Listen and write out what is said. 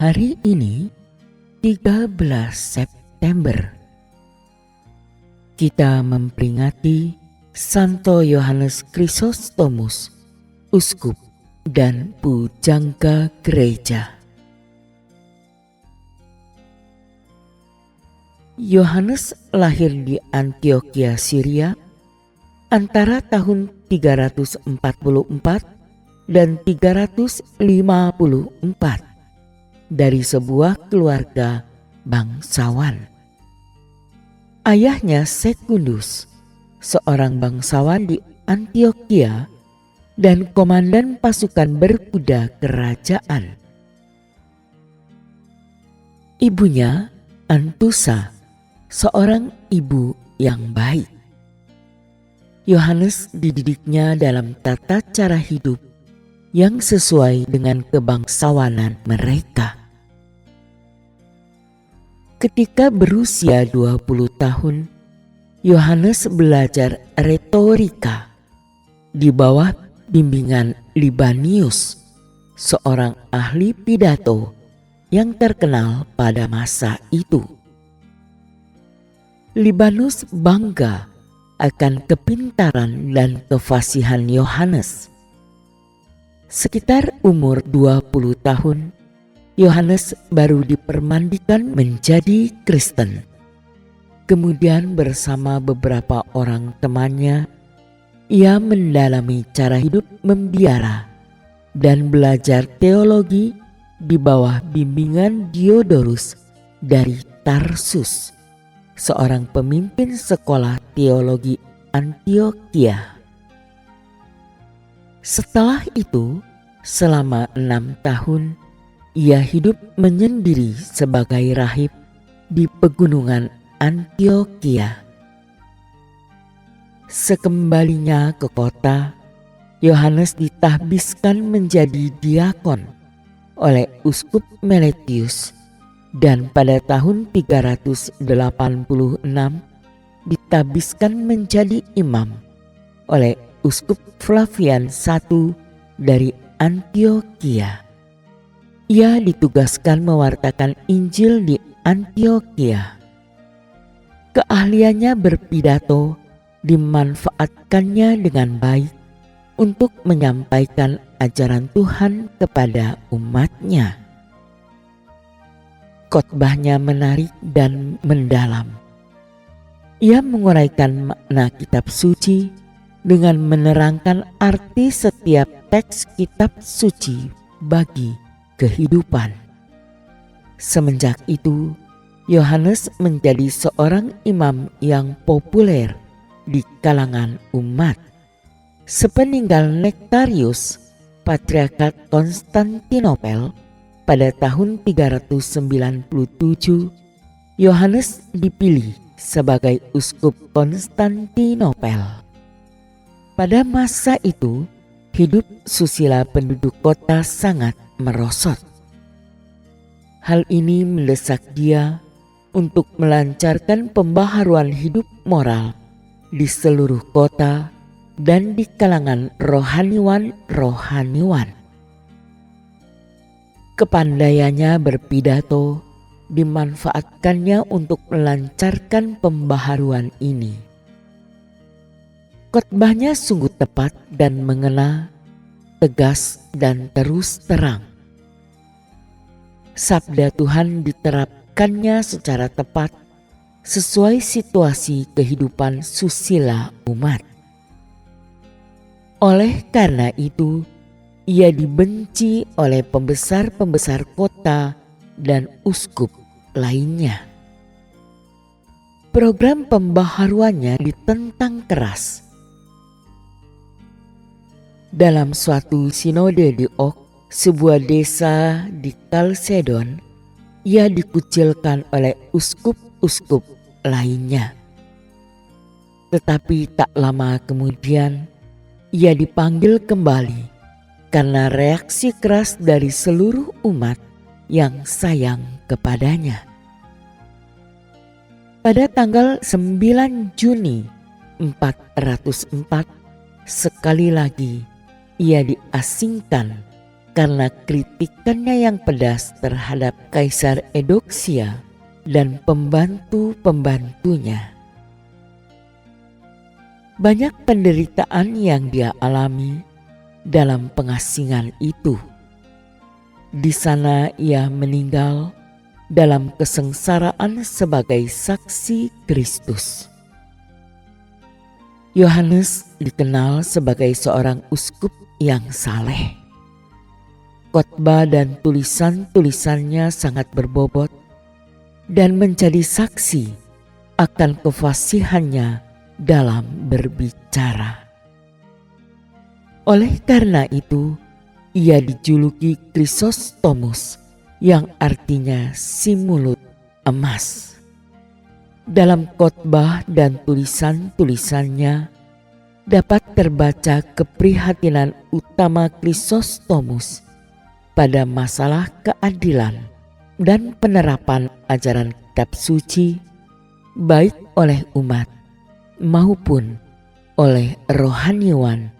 Hari ini 13 September kita memperingati Santo Yohanes Chrysostomus, uskup dan pujangga gereja. Yohanes lahir di Antiokhia, Syria antara tahun 344 dan 354 dari sebuah keluarga bangsawan. Ayahnya Sekundus, seorang bangsawan di Antiokhia dan komandan pasukan berkuda kerajaan. Ibunya Antusa, seorang ibu yang baik. Yohanes dididiknya dalam tata cara hidup yang sesuai dengan kebangsawanan mereka. Ketika berusia 20 tahun, Yohanes belajar retorika di bawah bimbingan Libanius, seorang ahli pidato yang terkenal pada masa itu. Libanus bangga akan kepintaran dan kefasihan Yohanes. Sekitar umur 20 tahun, Yohanes baru dipermandikan menjadi Kristen. Kemudian bersama beberapa orang temannya, ia mendalami cara hidup membiara dan belajar teologi di bawah bimbingan Diodorus dari Tarsus, seorang pemimpin sekolah teologi Antiokhia. Setelah itu, selama 6 tahun, ia hidup menyendiri sebagai rahib di pegunungan Antiokhia. Sekembalinya ke kota, Yohanes ditahbiskan menjadi diakon oleh uskup Meletius dan pada tahun 386 ditahbiskan menjadi imam oleh uskup Flavian I dari Antiokhia. Ia ditugaskan mewartakan Injil di Antiokhia. Keahliannya berpidato dimanfaatkannya dengan baik untuk menyampaikan ajaran Tuhan kepada umatnya. Khotbahnya menarik dan mendalam. Ia menguraikan makna kitab suci dengan menerangkan arti setiap teks kitab suci bagi kehidupan. Semenjak itu, Yohanes menjadi seorang imam yang populer di kalangan umat. Sepeninggal Nektarius, Patriarkat Konstantinopel, pada tahun 397, Yohanes dipilih sebagai uskup Konstantinopel. Pada masa itu, hidup susila penduduk kota sangat merosot. Hal ini mendesak dia untuk melancarkan pembaharuan hidup moral di seluruh kota dan di kalangan rohaniwan. Kepandaiannya berpidato dimanfaatkannya untuk melancarkan pembaharuan ini. Khotbahnya sungguh tepat dan mengena, tegas dan terus terang. Sabda Tuhan diterapkannya secara tepat sesuai situasi kehidupan susila umat. Oleh karena itu, ia dibenci oleh pembesar-pembesar kota dan uskup lainnya. Program pembaharuannya ditentang keras. Dalam suatu sinode di Ok, sebuah desa di Kalsedon, ia dikucilkan oleh uskup-uskup lainnya. Tetapi tak lama kemudian, ia dipanggil kembali karena reaksi keras dari seluruh umat yang sayang kepadanya. Pada tanggal 9 Juni 404, sekali lagi ia diasingkan karena kritikannya yang pedas terhadap Kaisar Eudoxia dan pembantu-pembantunya. Banyak penderitaan yang dia alami dalam pengasingan itu. Di sana ia meninggal dalam kesengsaraan sebagai saksi Kristus. Yohanes dikenal sebagai seorang uskup yang saleh. Khotbah dan tulisan-tulisannya sangat berbobot dan menjadi saksi akan kefasihannya dalam berbicara. Oleh karena itu, ia dijuluki Chrysostomus yang artinya si mulut emas. Dalam khotbah dan tulisan-tulisannya dapat terbaca keprihatinan utama Chrysostomus pada masalah keadilan dan penerapan ajaran kitab suci baik oleh umat maupun oleh rohaniwan.